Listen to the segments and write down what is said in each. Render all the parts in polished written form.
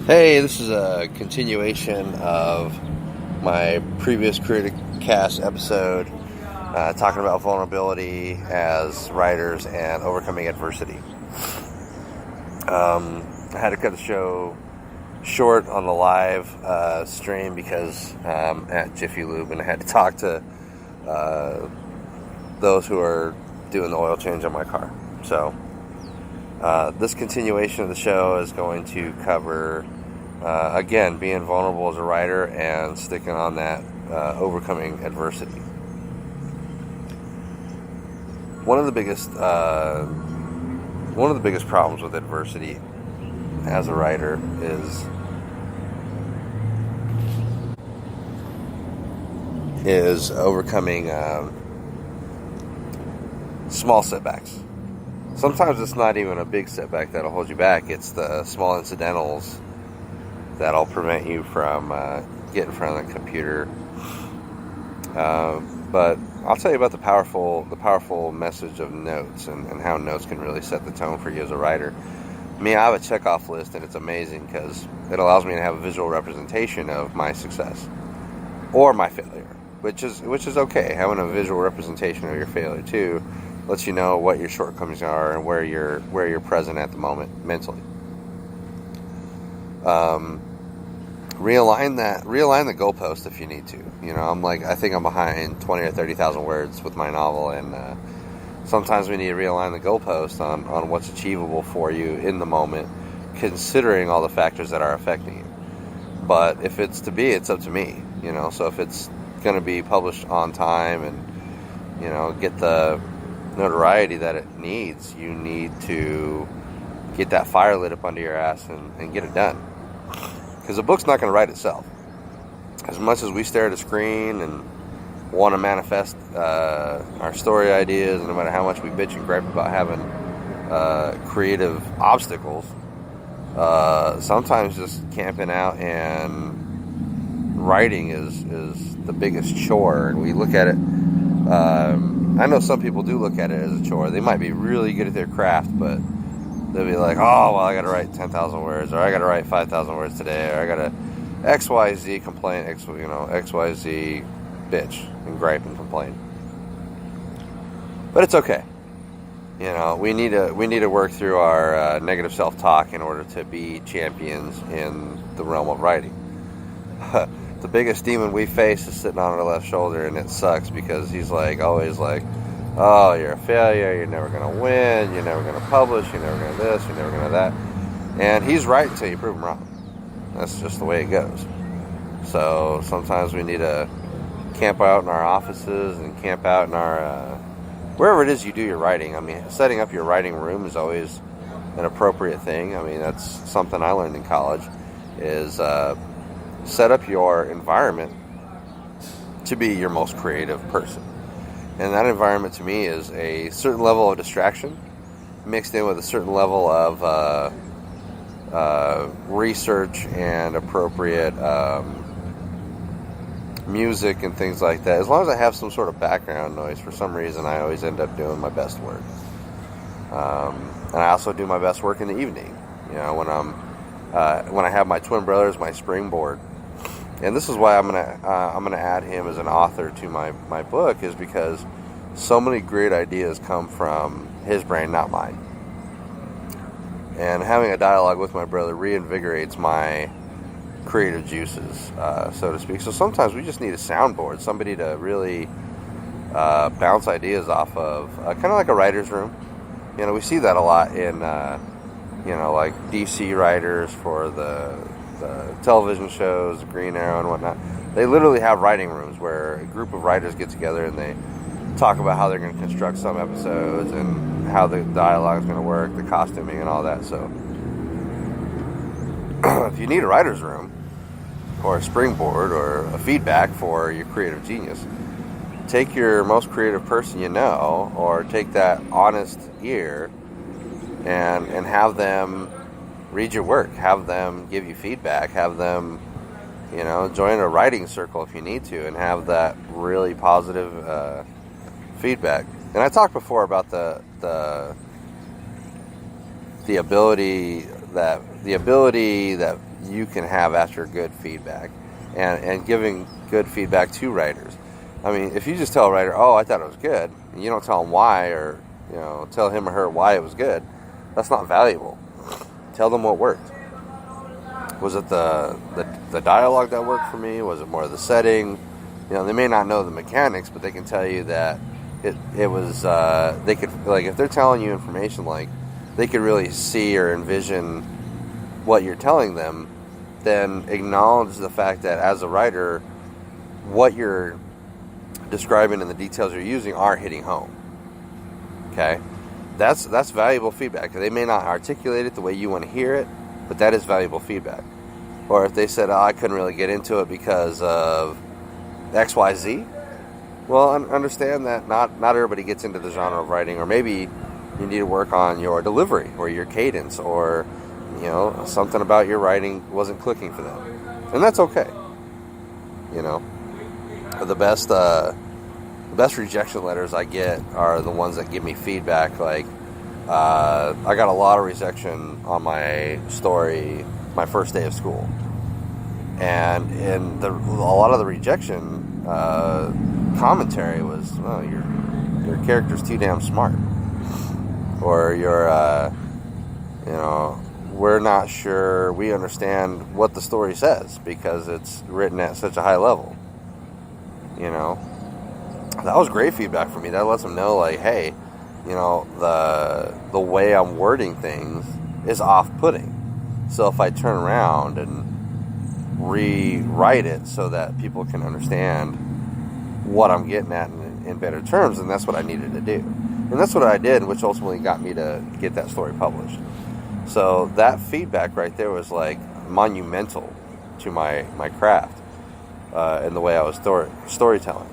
Hey, this is a continuation of my previous Creatacast episode talking about vulnerability as writers and overcoming adversity. I had to cut the show short on the live stream because at Jiffy Lube, and I had to talk to those who are doing the oil change on my car. So this continuation of the show is going to cover again, being vulnerable as a writer and sticking on that, overcoming adversity. One of the biggest problems with adversity as a writer is overcoming small setbacks. Sometimes it's not even a big setback that'll hold you back. It's the small incidentals that'll prevent you from getting in front of the computer. But I'll tell you about the powerful message of notes and how notes can really set the tone for you as a writer. I mean, I have a checkoff list, and it's amazing because it allows me to have a visual representation of my success or my failure, which is okay. Having a visual representation of your failure too lets you know what your shortcomings are and where you're present at the moment mentally. Realign the goalpost if you need to. You know, I think I'm behind 20 or 30,000 words with my novel, and sometimes we need to realign the goalpost on what's achievable for you in the moment, considering all the factors that are affecting you. But if it's to be, it's up to me. You know, so if it's going to be published on time and, you know, get the notoriety that it needs, you need to get that fire lit up under your ass and get it done. Because the book's not going to write itself. As much as we stare at a screen and want to manifest our story ideas, and no matter how much we bitch and gripe about having creative obstacles, sometimes just camping out and writing is the biggest chore. And we look at it, I know some people do look at it as a chore. They might be really good at their craft, but they'll be like, oh, well, I got to write 10,000 words, or I got to write 5,000 words today, or I got to XYZ complain, XYZ bitch and gripe and complain. But it's okay. You know, we need to work through our negative self-talk in order to be champions in the realm of writing. The biggest demon we face is sitting on our left shoulder, and it sucks because he's always like, oh, you're a failure, you're never going to win, you're never going to publish, you're never going to this, you're never going to that. And he's right until you prove him wrong. That's just the way it goes. So sometimes we need to camp out in our offices and camp out in our, wherever it is you do your writing. I mean, setting up your writing room is always an appropriate thing. I mean, that's something I learned in college, is set up your environment to be your most creative person. And that environment, to me, is a certain level of distraction mixed in with a certain level of research and appropriate music and things like that. As long as I have some sort of background noise, for some reason, I always end up doing my best work. And I also do my best work in the evening. You know, when I have my twin brothers, my springboard. And this is why I'm gonna add him as an author to my book, is because so many great ideas come from his brain, not mine. And having a dialogue with my brother reinvigorates my creative juices, so to speak. So sometimes we just need a soundboard, somebody to really bounce ideas off of, kind of like a writer's room. You know, we see that a lot in, like DC writers for the television shows, Green Arrow and whatnot. They literally have writing rooms where a group of writers get together and they talk about how they're going to construct some episodes and how the dialogue is going to work, the costuming and all that. So if you need a writer's room or a springboard or a feedback for your creative genius, take your most creative person you know, or take that honest ear and have them read your work, have them give you feedback, have them, join a writing circle if you need to, and have that really positive feedback. And I talked before about the ability that you can have after good feedback and giving good feedback to writers. I mean, if you just tell a writer, oh, I thought it was good, and you don't tell them why, or tell him or her why it was good, that's not valuable. Tell them what worked. Was it the dialogue that worked for me? Was it more of the setting? They may not know the mechanics, but they can tell you that it was, they could, like, if they're telling you information, like, they could really see or envision what you're telling them, then acknowledge the fact that as a writer, what you're describing and the details you're using are hitting home. Okay? That's valuable feedback. They may not articulate it the way you want to hear it, but that is valuable feedback. Or if they said, I couldn't really get into it because of XYZ, well, understand that not everybody gets into the genre of writing, or maybe you need to work on your delivery or your cadence, or something about your writing wasn't clicking for them, and that's okay. The best rejection letters I get are the ones that give me feedback. Like, I got a lot of rejection on my story, my first day of school, and a lot of the rejection commentary was, oh, your character's too damn smart, or we're not sure we understand what the story says because it's written at such a high level. That was great feedback for me. That lets them know, like, hey, the way I'm wording things is off-putting. So if I turn around and rewrite it so that people can understand what I'm getting at in better terms, then that's what I needed to do. And that's what I did, which ultimately got me to get that story published. So that feedback right there was, like, monumental to my craft and the way I was storytelling.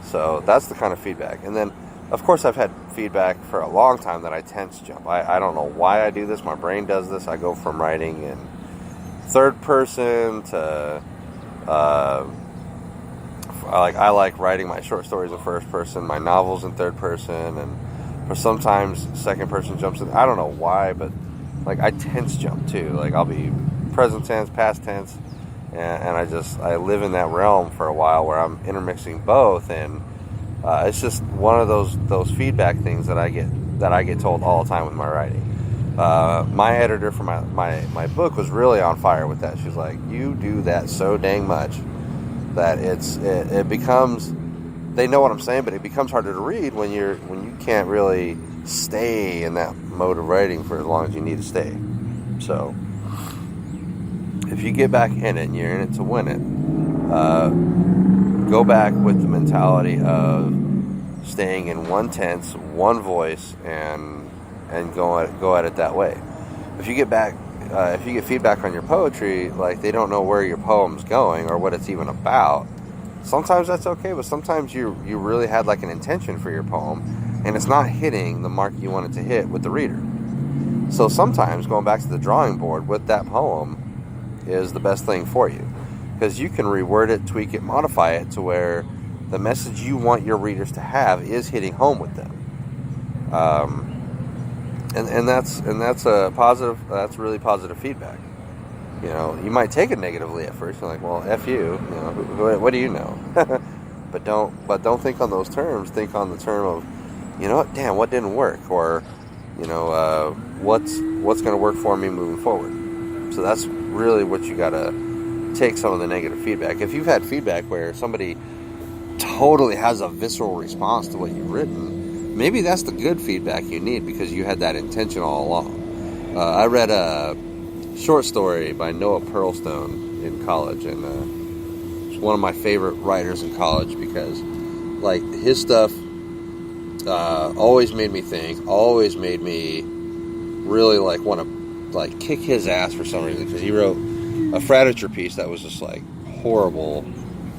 So that's the kind of feedback. And then, of course, I've had feedback for a long time that I tense jump. I don't know why I do this. My brain does this. I go from writing in third person to I like writing my short stories in first person, my novels in third person, and for sometimes second person jumps in. I don't know why, but like I tense jump too. Like I'll be present tense, past tense, and I live in that realm for a while where I'm intermixing both, and it's just one of those feedback things that I get told all the time with my writing. My editor for my book was really on fire with that. She's like, you do that so dang much that it becomes, they know what I'm saying, but it becomes harder to read when you can't really stay in that mode of writing for as long as you need to stay. So if you get back in it and you're in it to win it, go back with the mentality of staying in one tense, one voice, and go at it that way. If you get feedback on your poetry, like they don't know where your poem's going or what it's even about, sometimes that's okay, but sometimes you really had like an intention for your poem and it's not hitting the mark you want it to hit with the reader. So sometimes going back to the drawing board with that poem is the best thing for you, because you can reword it, tweak it, modify it to where the message you want your readers to have is hitting home with them. And that's a positive. That's really positive feedback. You might take it negatively at first. You're like, well, F you. What do you know? but don't think on those terms. Think on the term of, damn, what didn't work, or what's going to work for me moving forward. So that's really what you got to take some of the negative feedback. If you've had feedback where somebody totally has a visceral response to what you've written, maybe that's the good feedback you need because you had that intention all along. I read a short story by Noah Pearlstone in college, and he's one of my favorite writers in college because, like, his stuff always made me think, always made me really like want to like kick his ass for some reason, because he wrote a fratture piece that was just like horrible,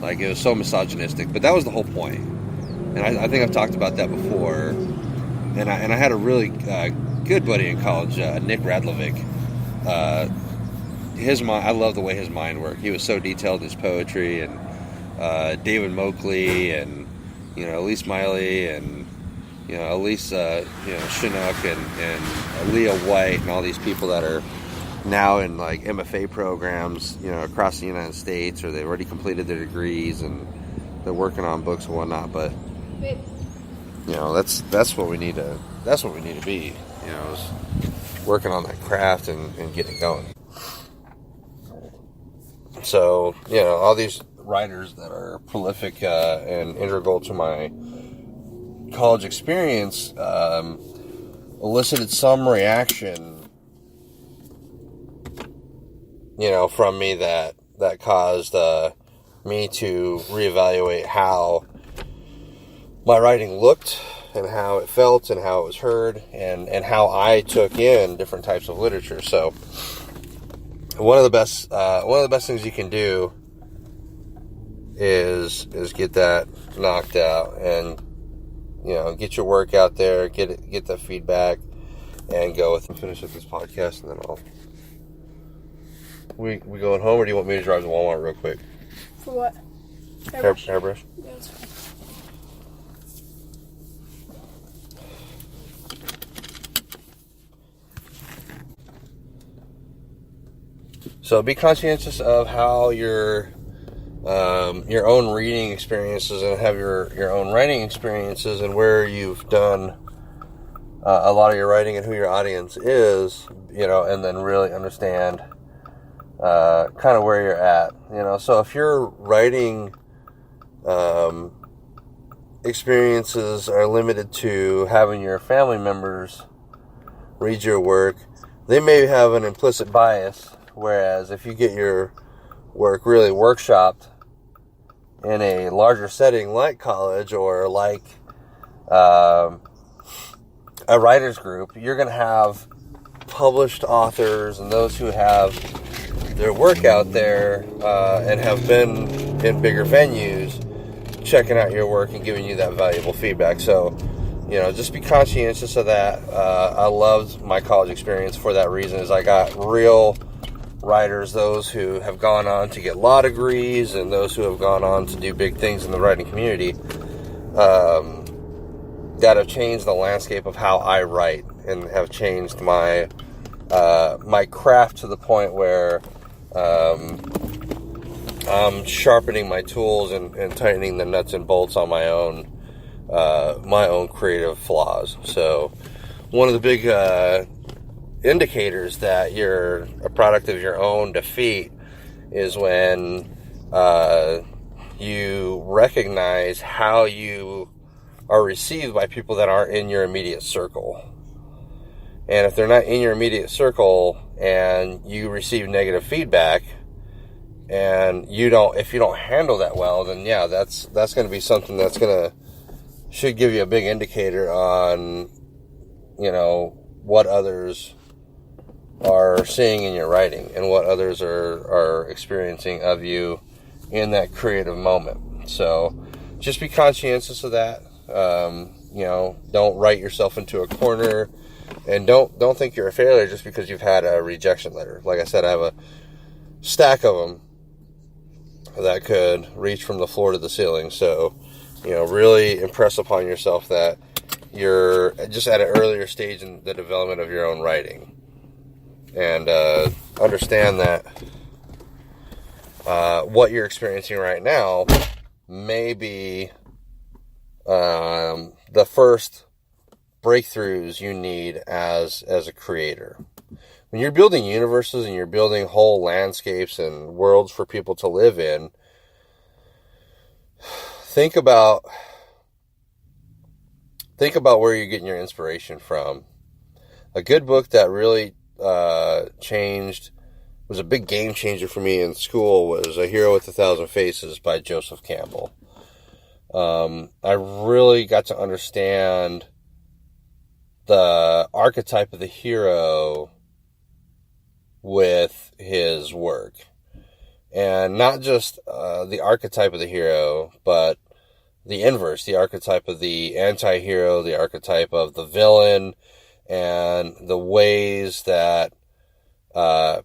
like it was so misogynistic, but that was the whole point. And I think I've talked about that before. And I had a really good buddy in college, Nick Radlovic. I love the way his mind worked. He was so detailed in his poetry, and David Moakley, and Elise Miley, and Elise Chinook, and Leah White, and all these people that are now in like MFA programs, across the United States, or they've already completed their degrees and they're working on books and whatnot. But that's what we need to be. Is working on that craft and getting it going. So all these writers that are prolific and integral to my college experience elicited some reaction, from me that caused me to reevaluate how my writing looked and how it felt and how it was heard and how I took in different types of literature. So one of the best things you can do is get that knocked out and get your work out there, get the feedback, and go with and finish up this podcast, and then we going home, or do you want me to drive to Walmart real quick? For what? Hairbrush? Yeah, that's fine. So be conscientious of how your own reading experiences and have your own writing experiences and where you've done a lot of your writing and who your audience is, and then really understand kind of where you're at, So if your writing experiences are limited to having your family members read your work, they may have an implicit bias. Whereas if you get your work really workshopped in a larger setting like college or like a writer's group, you're going to have published authors and those who have their work out there and have been in bigger venues checking out your work and giving you that valuable feedback. So, just be conscientious of that. I loved my college experience for that reason, is I got real writers, those who have gone on to get law degrees and those who have gone on to do big things in the writing community, that have changed the landscape of how I write and have changed my my craft to the point where I'm sharpening my tools and tightening the nuts and bolts on my own creative flaws. So one of the big indicators that you're a product of your own defeat is when you recognize how you are received by people that aren't in your immediate circle. And if they're not in your immediate circle and you receive negative feedback and if you don't handle that well, then yeah, that's going to be something that's should give you a big indicator on what others are seeing in your writing and what others are experiencing of you in that creative moment. So just be conscientious of that. Don't write yourself into a corner, and don't think you're a failure just because you've had a rejection letter. Like I said, I have a stack of them that could reach from the floor to the ceiling. So, really impress upon yourself that you're just at an earlier stage in the development of your own writing. And understand that what you're experiencing right now may be the first breakthroughs you need as a creator. When you're building universes and you're building whole landscapes and worlds for people to live in, think about where you're getting your inspiration from. A good book that really was a big game changer for me in school was A Hero with 1,000 Faces by Joseph Campbell. I really got to understand the archetype of the hero with his work. And not just the archetype of the hero, but the inverse, the archetype of the anti-hero, the archetype of the villain, and the ways that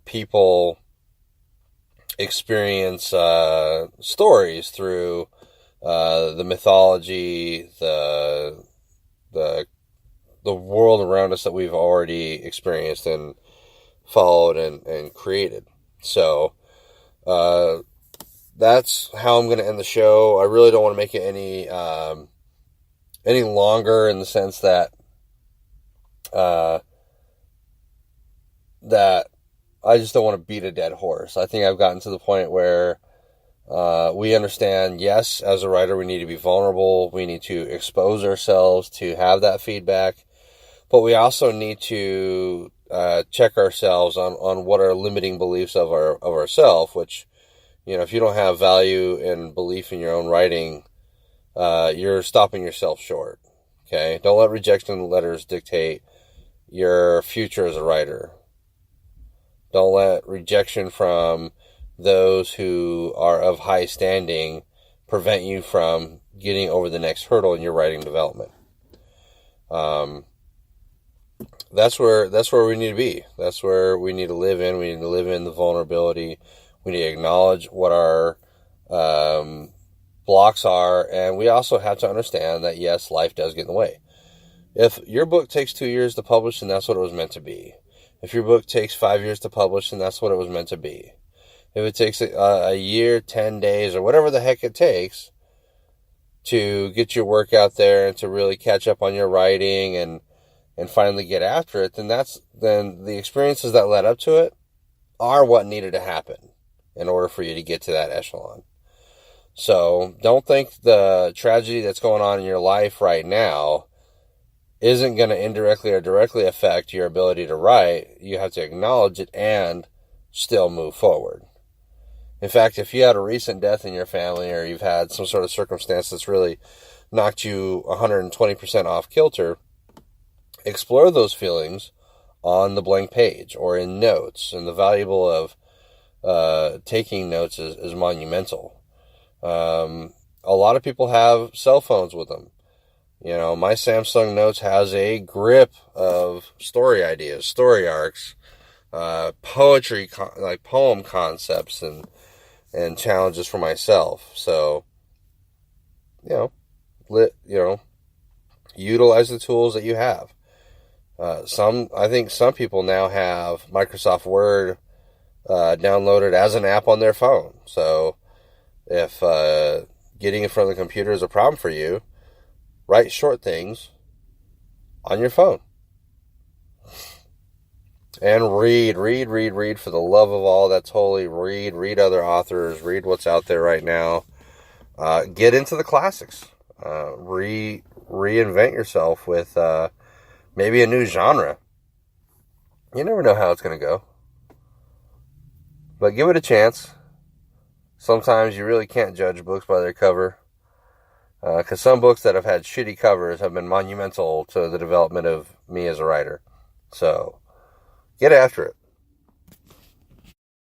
people experience stories through the mythology, the world around us that we've already experienced and followed and created. So that's how I'm going to end the show. I really don't want to make it any longer, in the sense that that I just don't want to beat a dead horse. I think I've gotten to the point where we understand, yes, as a writer, we need to be vulnerable. We need to expose ourselves to have that feedback. But we also need to check ourselves on what are limiting beliefs of ourselves, which, if you don't have value and belief in your own writing, you're stopping yourself short. Okay? Don't let rejection letters dictate your future as a writer. Don't let rejection from those who are of high standing prevent you from getting over the next hurdle in your writing development. That's where we need to be. That's where we need to live in. We need to live in the vulnerability. We need to acknowledge what our blocks are, and we also have to understand that, yes, life does get in the way. If your book takes 2 years to publish, then that's what it was meant to be. If your book takes 5 years to publish, then that's what it was meant to be. If it takes a year, 10 days, or whatever the heck it takes to get your work out there and to really catch up on your writing and finally get after it, then the experiences that led up to it are what needed to happen in order for you to get to that echelon. So don't think the tragedy that's going on in your life right now isn't going to indirectly or directly affect your ability to write. You have to acknowledge it and still move forward. In fact, if you had a recent death in your family, or you've had some sort of circumstance that's really knocked you 120% off kilter, explore those feelings on the blank page or in notes. And the valuable of taking notes is monumental. A lot of people have cell phones with them. My Samsung Notes has a grip of story ideas, story arcs, poetry, like poem concepts and challenges for myself. So, utilize the tools that you have. I think some people now have Microsoft Word downloaded as an app on their phone. So if getting in front of the computer is a problem for you, write short things on your phone. And read for the love of all that's holy. Read other authors, read what's out there right now. Get into the classics. Reinvent yourself with maybe a new genre. You never know how it's going to go. But give it a chance. Sometimes you really can't judge books by their cover. Because some books that have had shitty covers have been monumental to the development of me as a writer. So, get after it.